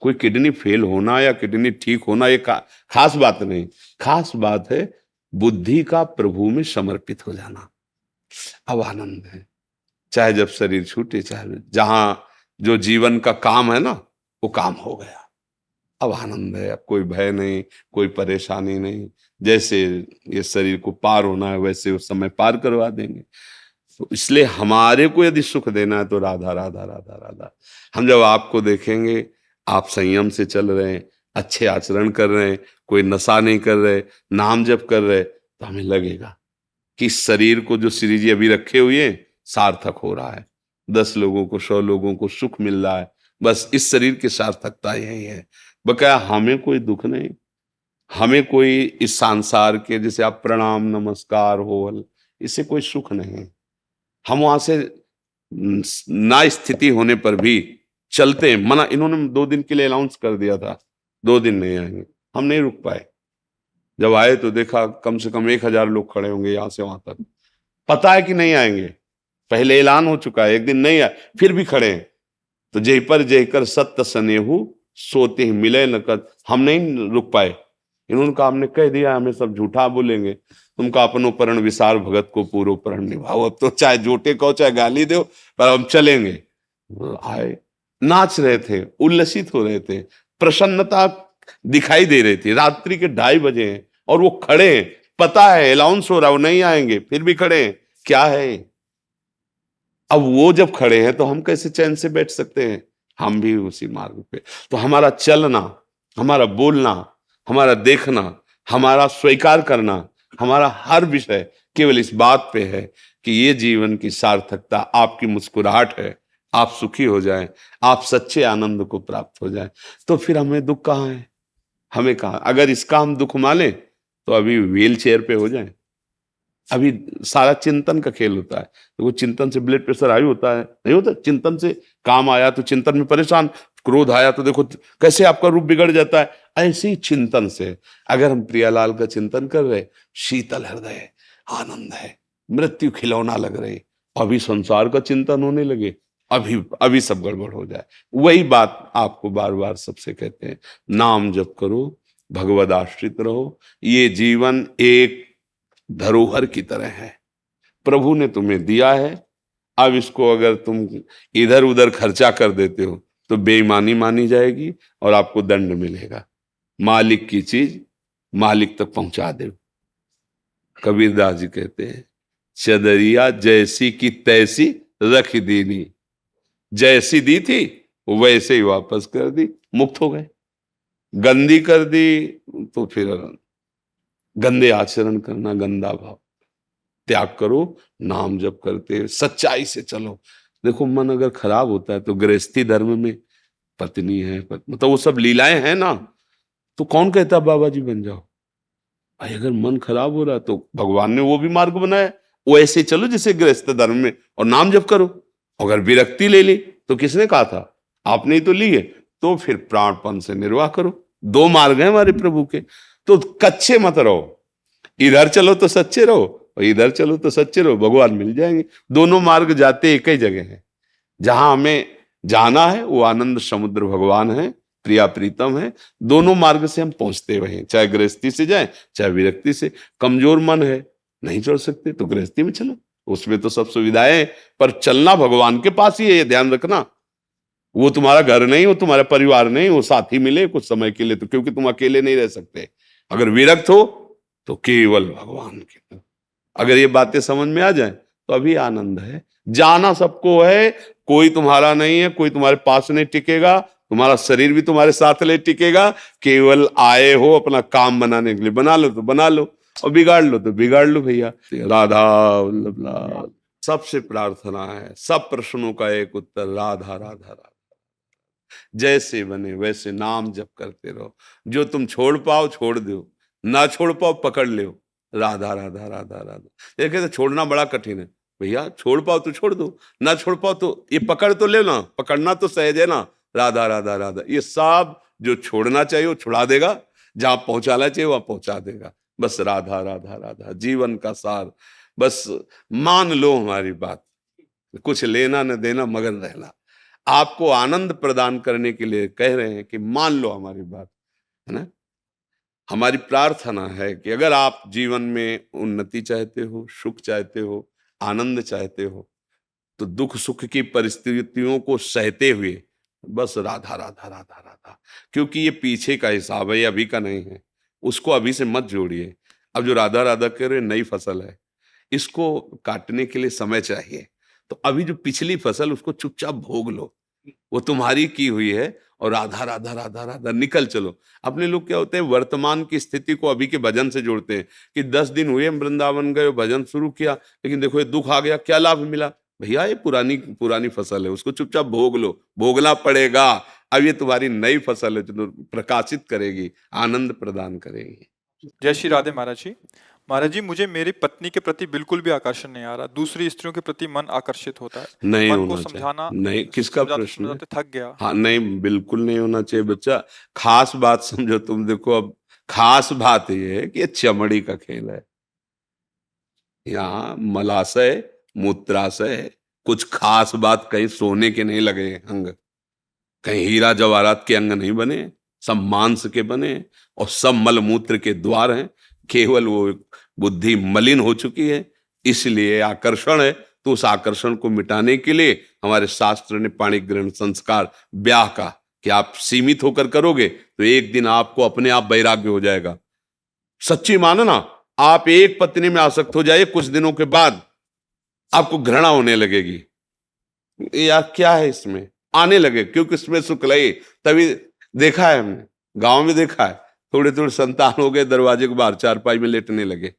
कोई किडनी फेल होना या किडनी ठीक होना ये खास बात नहीं, खास बात है बुद्धि का प्रभु में समर्पित हो जाना। अब आनंद है, चाहे जब शरीर छूटे, चाहे जहां जो जीवन का काम है ना वो काम हो गया, अब आनंद है। अब कोई भय नहीं, कोई परेशानी नहीं। जैसे ये शरीर को पार होना है वैसे उस समय पार करवा देंगे। तो इसलिए हमारे को यदि सुख देना है तो राधा राधा राधा राधा। हम जब आपको देखेंगे आप संयम से चल रहे हैं, अच्छे आचरण कर रहे हैं, कोई नशा नहीं कर रहे, नाम जप कर रहे, तो हमें लगेगा कि इस शरीर को जो श्री जी अभी रखे हुए हैं सार्थक हो रहा है। 10 लोगों को 100 लोगों को सुख मिल रहा है, बस इस शरीर की सार्थकता यही है। बकाया हमें कोई दुख नहीं, हमें कोई इस संसार के जैसे आप प्रणाम नमस्कार होवल, इससे कोई सुख नहीं। हम वहां से ना स्थिति होने पर भी चलते हैं। मना, इन्होंने 2 दिन के लिए अनाउंस कर दिया था 2 दिन नहीं आएंगे, हम नहीं रुक पाए। जब आए तो देखा कम से कम 1000 लोग खड़े होंगे यहां से वहां तक। पता है कि नहीं आएंगे, पहले ऐलान हो चुका है, एक दिन नहीं आए फिर भी खड़े हैं। तो जय पर जय कर सत्य सनेहु सोते ही मिले न कर, हम नहीं रुक पाए। इन्होंने कहा हमने कह दिया हमें सब झूठा बोलेंगे, तुमका अपनो परण विसार भगत को पूरो परण निभाओ। अब तो चाहे झूठे कहो चाहे गाली दो, पर हम चलेंगे। आए, नाच रहे थे, उल्लसित हो रहे थे, प्रसन्नता दिखाई दे रही थी। रात्रि के 2:30 बजे हैं और वो खड़े हैं, पता है अनाउंस हो रहा वो नहीं आएंगे, फिर भी खड़े हैं। क्या है, अब वो जब खड़े हैं तो हम कैसे चैन से बैठ सकते हैं? हम भी उसी मार्ग पे। तो हमारा चलना, हमारा बोलना, हमारा देखना, हमारा स्वीकार करना, हमारा हर विषय केवल इस बात पे है कि ये जीवन की सार्थकता आपकी मुस्कुराहट है। आप सुखी हो जाएं, आप सच्चे आनंद को प्राप्त हो जाएं, तो फिर हमें दुख कहाँ है? हमें कहाँ? अगर इसका हम दुख माने तो अभी व्हील चेयर पे हो जाएं। अभी सारा चिंतन का खेल होता है। तो वो चिंतन से ब्लड प्रेशर हाई होता है, नहीं होता? चिंतन से काम आया तो चिंतन में परेशान, क्रोध आया तो देखो कैसे आपका रूप बिगड़ जाता है। ऐसे ही चिंतन से अगर हम प्रियालाल का चिंतन कर रहे, शीतल हृदय, आनंद है, मृत्यु खिलौना लग रही, अभी संसार का चिंतन होने लगे, अभी सब गड़बड़ हो जाए। वही बात आपको बार बार सबसे कहते हैं, नाम जप करो, भगवद आश्रित रहो। ये जीवन एक धरोहर की तरह है, प्रभु ने तुम्हें दिया है। अब इसको अगर तुम इधर उधर खर्चा कर देते हो तो बेईमानी मानी जाएगी और आपको दंड मिलेगा। मालिक की चीज मालिक तक पहुंचा दे। कबीरदास जी कहते हैं, चदरिया जैसी की तैसी रख देनी, जैसी दी थी वैसे ही वापस कर दी, मुक्त हो गए। गंदी कर दी तो फिर गंदे आचरण करना, गंदा भाव त्याग करो, नाम जप करते सच्चाई से चलो। देखो मन अगर खराब होता है तो गृहस्थी धर्म में पत्नी है, मतलब वो सब लीलाएं हैं ना, तो कौन कहता बाबा जी बन जाओ भाई? अगर मन खराब हो रहा है तो भगवान ने वो भी मार्ग बनाया, वो ऐसे चलो जैसे गृहस्थ धर्म में, और नाम जप करो। अगर विरक्ति ले ली तो किसने कहा था? आपने ही तो ली है, तो फिर प्राणपण से निर्वाह करो। 2 मार्ग हैं हमारे प्रभु के, तो कच्चे मत रहो। इधर चलो तो सच्चे रहो और इधर चलो तो सच्चे रहो, भगवान मिल जाएंगे। दोनों मार्ग जाते एक ही जगह है। जहां हमें जाना है वो आनंद समुद्र भगवान है, प्रिया प्रीतम है, दोनों मार्ग से हम पहुंचते हुए हैं, चाहे गृहस्थी से जाए चाहे विरक्ति से। कमजोर मन है, नहीं चल सकते तो गृहस्थी में चलो, उसमें तो सब सुविधाएं हैं, पर चलना भगवान के पास ही है, ये ध्यान रखना। वो तुम्हारा घर नहीं, वो तुम्हारा परिवार नहीं, वो साथी मिले कुछ समय के लिए तो, क्योंकि तुम अकेले नहीं रह सकते। अगर विरक्त हो तो केवल भगवान के। अगर ये बातें समझ में आ जाए तो अभी आनंद है। जाना सबको है, कोई तुम्हारा नहीं है, कोई तुम्हारे पास नहीं टिकेगा, तुम्हारा शरीर भी तुम्हारे साथ नहीं टिकेगा। केवल आए हो अपना काम बनाने के लिए, बना लो तो बना लो और बिगाड़ लो तो बिगाड़ लो भैया। राधा वल्लभ लाल। सबसे प्रार्थना है, सब प्रश्नों का एक उत्तर, राधा राधा राधा। जैसे बने वैसे नाम जप करते रहो, जो तुम छोड़ पाओ छोड़ दो, ना छोड़ पाओ पकड़ लो, राधा राधा राधा राधा। देखे तो छोड़ना बड़ा कठिन है भैया, छोड़ पाओ तो छोड़ दो, ना छोड़ पाओ तो ये पकड़ तो ले ना, पकड़ना तो सहज है ना, राधा राधा राधा। ये सब जो छोड़ना चाहिए वो छुड़ा देगा, जहां पहुंचाना चाहिए वहां पहुंचा देगा। बस राधा राधा राधा जीवन का सार। बस मान लो हमारी बात, कुछ लेना न देना मगन रहना। आपको आनंद प्रदान करने के लिए कह रहे हैं कि मान लो हमारी बात, है ना। हमारी प्रार्थना है कि अगर आप जीवन में उन्नति चाहते हो, सुख चाहते हो, आनंद चाहते हो, तो दुख सुख की परिस्थितियों को सहते हुए बस राधा राधा राधा राधा। क्योंकि ये पीछे का हिसाब है, ये अभी का नहीं है, उसको अभी से मत जोड़िए। अब जो राधा राधा कह रहे नई फसल है, इसको काटने के लिए समय चाहिए, तो अभी जो पिछली फसल उसको चुपचाप भोग लो, वो तुम्हारी की हुई है, और राधा राधा राधा राधा निकल चलो। अपने लोग क्या होते हैं, वर्तमान की स्थिति को अभी के भजन से जोड़ते हैं कि 10 दिन हुए हम वृंदावन गए, भजन शुरू किया, लेकिन देखो ये दुख आ गया, क्या लाभ मिला। भैया ये पुरानी पुरानी फसल है, उसको चुपचाप भोग लो, भोगना पड़ेगा। अब ये तुम्हारी नई फसल है जो प्रकाशित करेगी, आनंद प्रदान करेगी। जय श्री राधे महाराज जी। महाराज जी, मुझे मेरी पत्नी के प्रति बिल्कुल भी आकर्षण नहीं आ रहा, दूसरी स्त्रियों के प्रति मन आकर्षित होता है। नहीं मन होना को चाहिए। समझाना, नहीं, किसका समझाते प्रश्न है? समझाते थक गया। हाँ नहीं, बिल्कुल नहीं होना चाहिए बच्चा। खास बात समझो तुम, देखो अब खास बात ये है कि ये चमड़ी का खेल है। यहाँ मलाशय मूत्राशय, कुछ खास बात कहीं सोने के नहीं लगे अंग, कहीं हीरा जवाहरात के अंग नहीं बने, सब मांस के बने और सब मलमूत्र के द्वार हैं। केवल वो बुद्धि मलिन हो चुकी है, इसलिए आकर्षण है। तो उस आकर्षण को मिटाने के लिए हमारे शास्त्र ने पाणि ग्रहण संस्कार ब्याह का कि आप सीमित होकर करोगे तो एक दिन आपको अपने आप वैराग्य हो जाएगा। सच्ची मानना, आप एक पत्नी में आसक्त हो जाइए, कुछ दिनों के बाद आपको घृणा होने लगेगी, यार क्या है इसमें, आने लगे, क्योंकि इसमें सुख लगे। तभी देखा है हमने, गांव में देखा है, थोड़े थोड़े संतान हो गए, दरवाजे के बाहर चारपाई में लेटने लगे,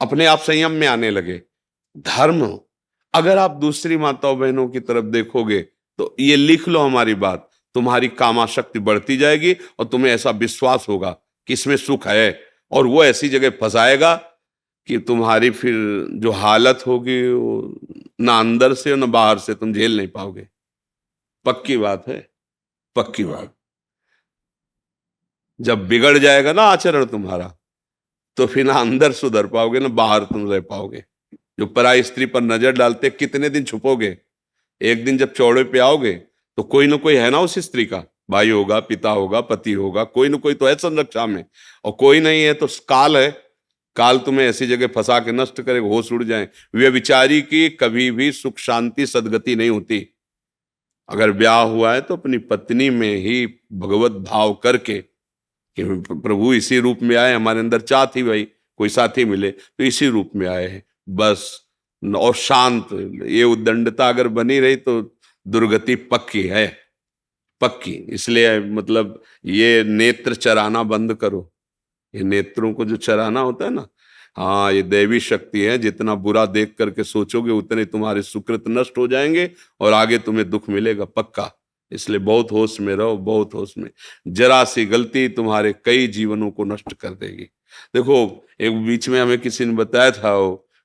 अपने आप संयम में आने लगे। धर्म, अगर आप दूसरी माताओं बहनों की तरफ देखोगे तो ये लिख लो हमारी बात, तुम्हारी कामाशक्ति बढ़ती जाएगी और तुम्हें ऐसा विश्वास होगा कि इसमें सुख है, और वो ऐसी जगह फंसाएगा कि तुम्हारी फिर जो हालत होगी वो ना अंदर से और ना बाहर से तुम झेल नहीं पाओगे। पक्की बात है, पक्की बात। जब बिगड़ जाएगा ना आचरण तुम्हारा, तो फिर ना अंदर सुधर पाओगे ना बाहर तुम रह पाओगे। जो पराई स्त्री पर नजर डालते, कितने दिन छुपोगे? एक दिन जब चौड़े पे आओगे तो कोई ना कोई है ना उस स्त्री का, भाई होगा, पिता होगा, पति होगा, कोई ना कोई तो है संरक्षा में, और कोई नहीं है तो काल है। काल तुम्हें ऐसी जगह फंसा के नष्ट करेगा, होश उड़ जाए। व्यभिचारी की कभी भी सुख शांति सदगति नहीं होती। अगर ब्याह हुआ है तो अपनी पत्नी में ही भगवत भाव करके कि प्रभु इसी रूप में आए, हमारे अंदर चाह थी भाई कोई साथी मिले तो इसी रूप में आए हैं बस, और शांत। ये उद्दंडता अगर बनी रही तो दुर्गति पक्की है, पक्की। इसलिए मतलब ये नेत्र चराना बंद करो, ये नेत्रों को जो चराना होता है ना, हाँ ये दैवी शक्ति है। जितना बुरा देख करके सोचोगे उतने तुम्हारे सुकृत नष्ट हो जाएंगे और आगे तुम्हें दुख मिलेगा पक्का। इसलिए बहुत होश में रहो, बहुत होश में। जरा सी गलती तुम्हारे कई जीवनों को नष्ट कर देगी। देखो एक बीच में हमें किसी ने बताया था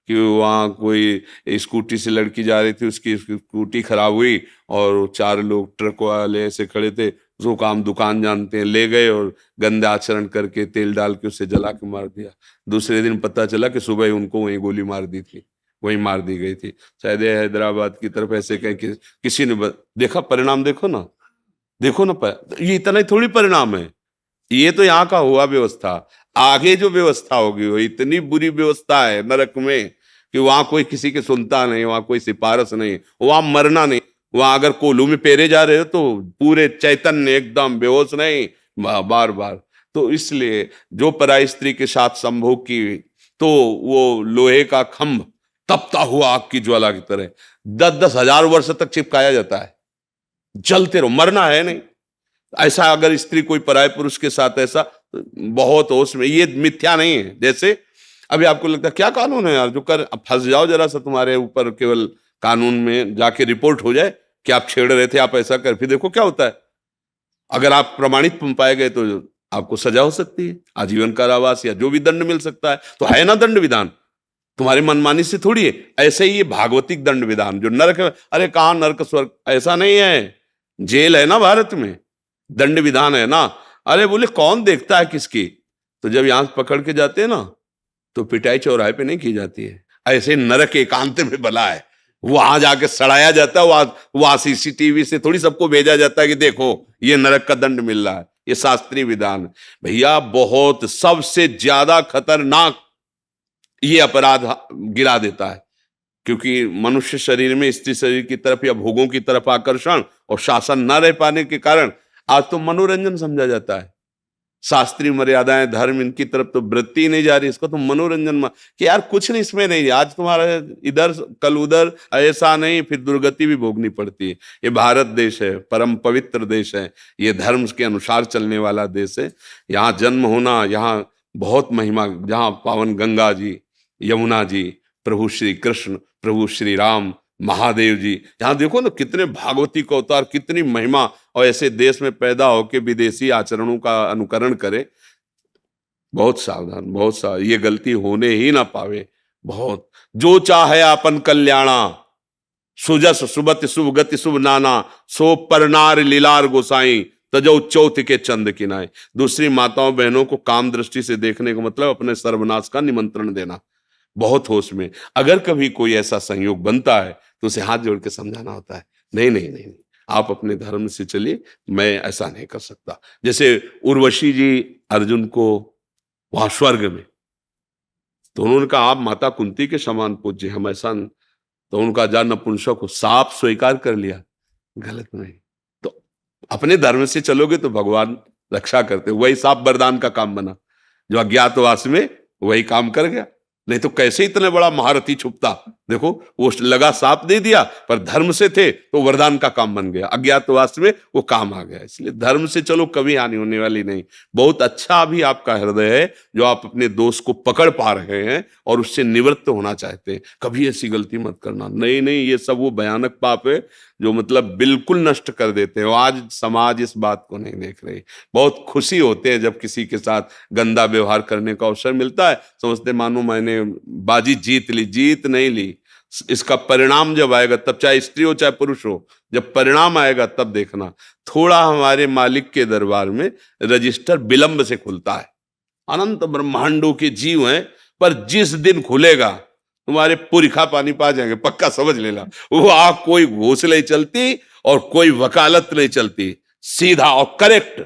कि वहाँ कोई स्कूटी से लड़की जा रही थी, उसकी स्कूटी खराब हुई और 4 लोग ट्रक वाले ऐसे खड़े थे, जो काम दुकान जानते हैं, ले गए और गंदे आचरण करके तेल डाल के उसे जला के मार दिया। दूसरे दिन पता चला कि सुबह उनको वहीं गोली मार दी थी, वहीं मार दी गई थी। शायद हैदराबाद की तरफ ऐसे कहीं किसी ने देखा, परिणाम देखो ना। देखो ना, ये इतना ही थोड़ी परिणाम है, ये तो यहाँ का हुआ व्यवस्था। आगे जो व्यवस्था होगी वो इतनी बुरी व्यवस्था है नरक में कि वहां कोई किसी की सुनता नहीं, वहां कोई सिफारिश नहीं, वहां मरना नहीं। वहां अगर कोलू में पेरे जा रहे हो तो पूरे चैतन्य एकदम बेहोश नहीं, बार बार। तो इसलिए जो पराई स्त्री के साथ संभोग की तो वो लोहे का खंभ तपता हुआ आग की ज्वाला की तरह 10-10 हजार वर्ष तक चिपकाया जाता है, जलते रहो, मरना है नहीं। ऐसा अगर स्त्री कोई पराये पुरुष के साथ ऐसा, बहुत होश में, ये मिथ्या नहीं है। जैसे अभी आपको लगता है क्या कानून है यार, जो कर फंस जाओ जरा सा, तुम्हारे ऊपर केवल कानून में जाके रिपोर्ट हो जाए कि आप छेड़ रहे थे, आप ऐसा कर, फिर देखो क्या होता है। अगर आप प्रमाणित पाए गए तो आपको सजा हो सकती है, आजीवन कारावास या जो भी दंड मिल सकता है। तो है ना दंड विधान, तुम्हारी मनमानी से थोड़ी है। ऐसे ही ये भागवतिक दंड विधान जो नरक, अरे कहां नरक स्वर्ग, ऐसा नहीं है, जेल है ना भारत में, दंड विधान है ना। अरे बोले कौन देखता है किसकी, तो जब यहां पकड़ के जाते हैं ना तो पिटाई चौराहे पे नहीं की जाती है, ऐसे नरक एकांत में बला है, वहां जाके सड़ाया जाता है। वहां सीसीटीवी से थोड़ी सबको भेजा जाता है कि देखो ये नरक का दंड मिल रहा है। ये शास्त्रीय विधान भैया, बहुत सबसे ज्यादा खतरनाक ये अपराध गिरा देता है, क्योंकि मनुष्य शरीर में स्त्री शरीर की तरफ या भोगों की तरफ आकर्षण और शासन न रह पाने के कारण आज तो मनोरंजन समझा जाता है। शास्त्रीय मर्यादाएं, धर्म, इनकी तरफ तो वृत्ति नहीं जा रही, इसको तो मनोरंजन कि यार कुछ नहीं इसमें नहीं, आज तुम्हारा इधर कल उधर, ऐसा नहीं, फिर दुर्गति भी भोगनी पड़ती है। ये भारत देश है, परम पवित्र देश है, ये धर्म के अनुसार चलने वाला देश है। यहाँ जन्म होना, यहाँ बहुत महिमा, जहाँ पावन गंगा जी, यमुना जी, प्रभु श्री कृष्ण, प्रभु श्री राम, महादेव जी, यहाँ देखो ना कितने भागवती का अवतार, कितनी महिमा। और ऐसे देश में पैदा होके विदेशी आचरणों का अनुकरण करे, बहुत सावधान, बहुत सावधान, ये गलती होने ही ना पावे। बहुत जो चाहे आपन कल्याणा, सुजस सुबत शुभ गति शुभ नाना, सो परनार लीलार गोसाई, तजो चौथ के चंद किनाए। दूसरी माताओं बहनों को काम दृष्टि से देखने का मतलब अपने सर्वनाश का निमंत्रण देना। बहुत होश में, अगर कभी कोई ऐसा संयोग बनता है तो उसे हाथ जोड़ के समझाना होता है, नहीं नहीं नहीं, आप अपने धर्म से चलिए, मैं ऐसा नहीं कर सकता। जैसे उर्वशी जी अर्जुन को वहां स्वर्ग में, तो उन्होंने कहा आप माता कुंती के समान पूज्य, हम ऐसा, तो उनका जान नपुंसक को साफ स्वीकार कर लिया, गलत नहीं। तो अपने धर्म से चलोगे तो भगवान रक्षा करते, वही साफ वरदान का काम बना, जो अज्ञातवास में वही काम कर गया। नहीं तो कैसे इतने बड़ा महारथी छुपता, देखो वो लगा साप दे दिया, पर धर्म से थे तो वरदान का काम बन गया, अज्ञातवास में वो काम आ गया। इसलिए धर्म से चलो, कभी हानि होने वाली नहीं। बहुत अच्छा भी आपका हृदय है जो आप अपने दोस्त को पकड़ पा रहे हैं और उससे निवृत्त होना चाहते हैं। कभी ऐसी गलती मत करना, नहीं नहीं, ये सब वो भयानक पाप है जो मतलब बिल्कुल नष्ट कर देते हैं। आज समाज इस बात को नहीं देख रही। बहुत खुशी होते हैं जब किसी के साथ गंदा व्यवहार करने का अवसर मिलता है, समझते मानो मैंने बाजी जीत ली, जीत नहीं ली। इसका परिणाम जब आएगा, तब चाहे स्त्री हो चाहे पुरुष हो, जब परिणाम आएगा तब देखना। थोड़ा हमारे मालिक के दरबार में रजिस्टर विलंब से खुलता है। अनंत ब्रह्मांडों के जीव हैं, पर जिस दिन खुलेगा तुम्हारे पुरखा पानी पा जाएंगे, पक्का समझ लेना। वो आग कोई घूस नहीं चलती और कोई वकालत नहीं चलती, सीधा और करेक्ट,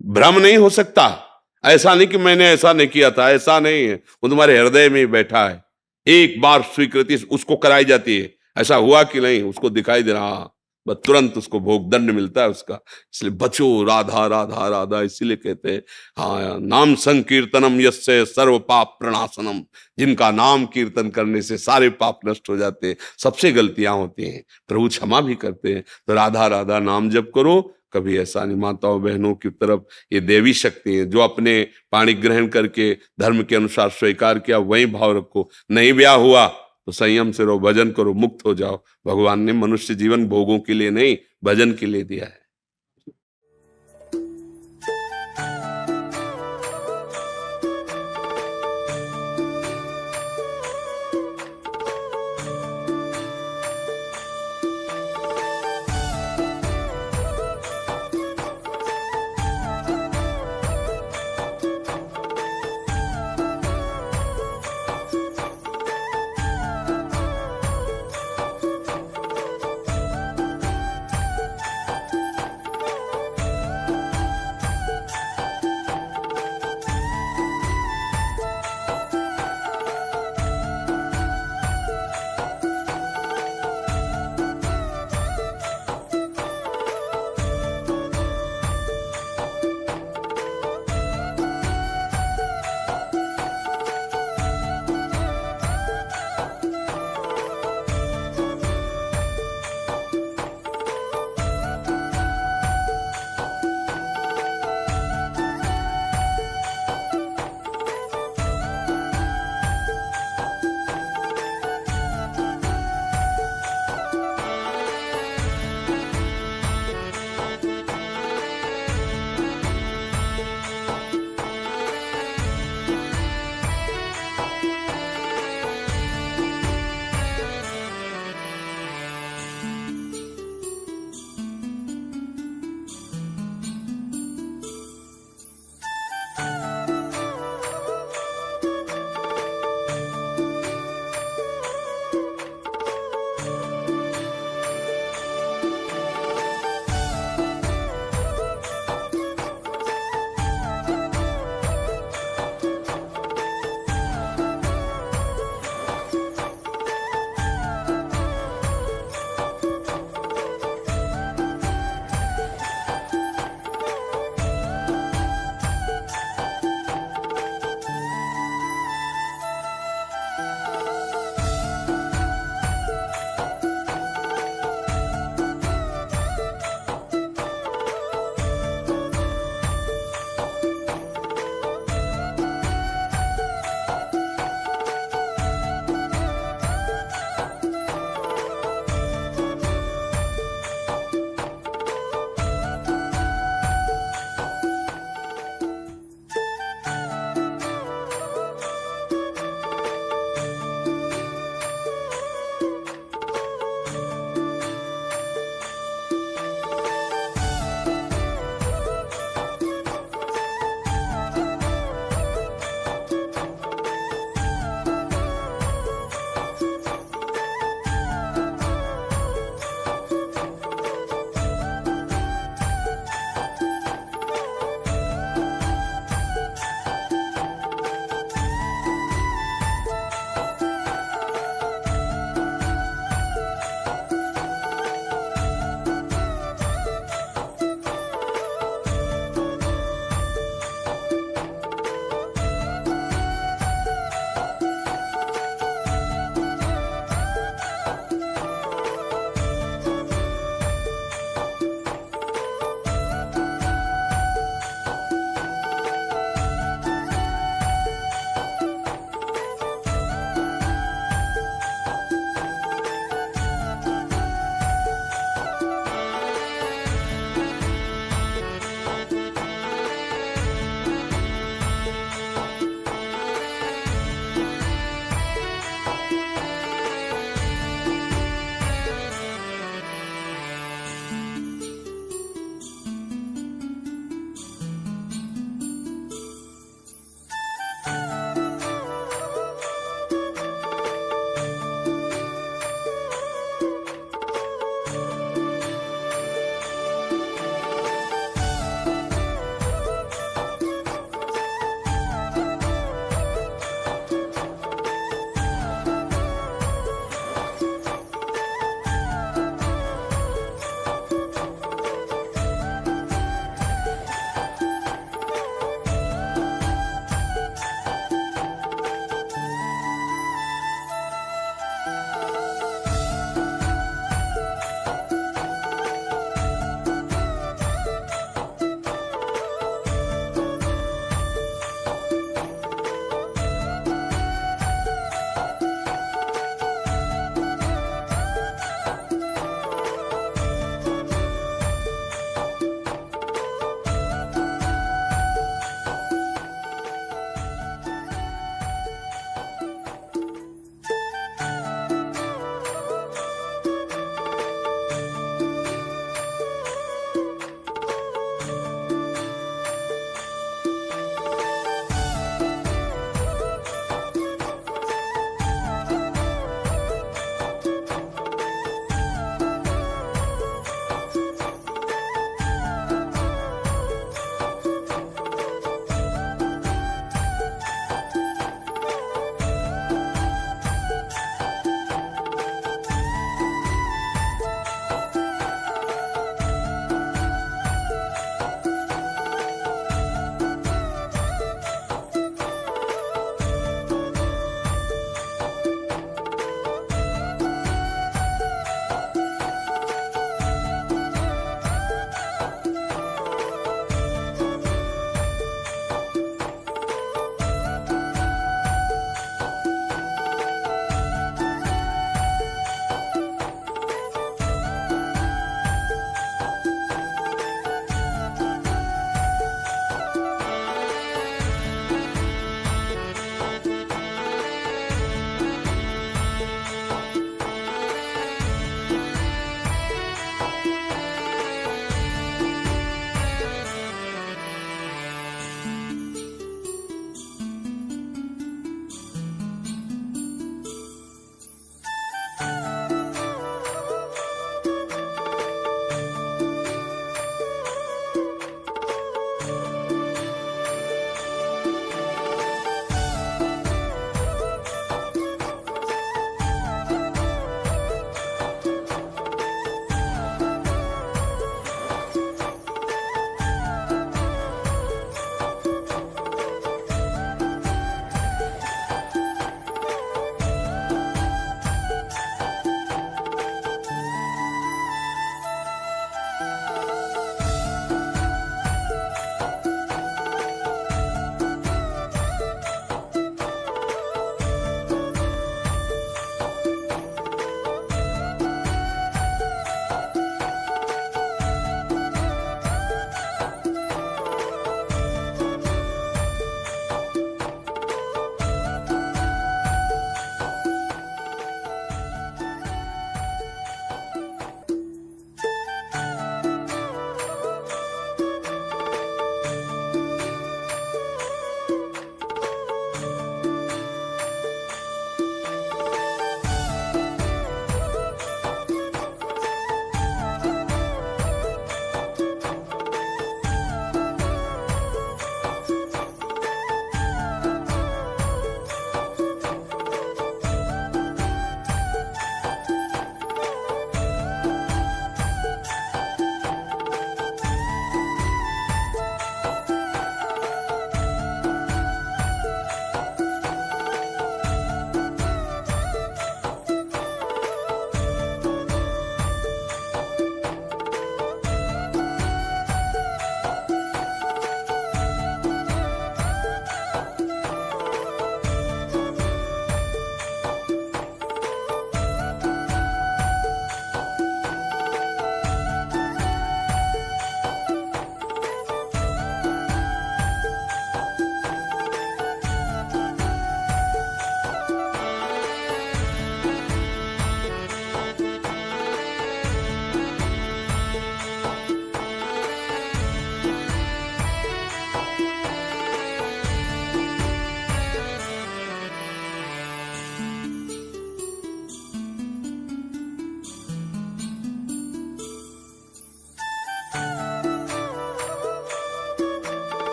भ्रम नहीं हो सकता। ऐसा नहीं कि मैंने ऐसा नहीं किया था, ऐसा नहीं है, वो तुम्हारे हृदय में बैठा है। एक बार स्वीकृति उसको कराई जाती है, ऐसा हुआ कि नहीं उसको दिखाई दे रहा, बस तुरंत उसको भोग दंड मिलता है उसका। इसलिए बचो, राधा राधा राधा, इसीलिए कहते हैं हाँ, नाम संकीर्तनम यस्य सर्व पाप प्रणाशनम, जिनका नाम कीर्तन करने से सारे पाप नष्ट हो जाते हैं। सबसे गलतियां होती हैं, प्रभु क्षमा भी करते हैं। तो राधा राधा नाम जप करो, कभी ऐसा नहीं। माताओं बहनों की तरफ ये देवी शक्ति है, जो अपने पाणी ग्रहण करके धर्म के अनुसार स्वीकार किया वही भाव रखो। नहीं ब्याह हुआ तो संयम से रहो, भजन करो, मुक्त हो जाओ। भगवान ने मनुष्य जीवन भोगों के लिए नहीं, भजन के लिए दिया है।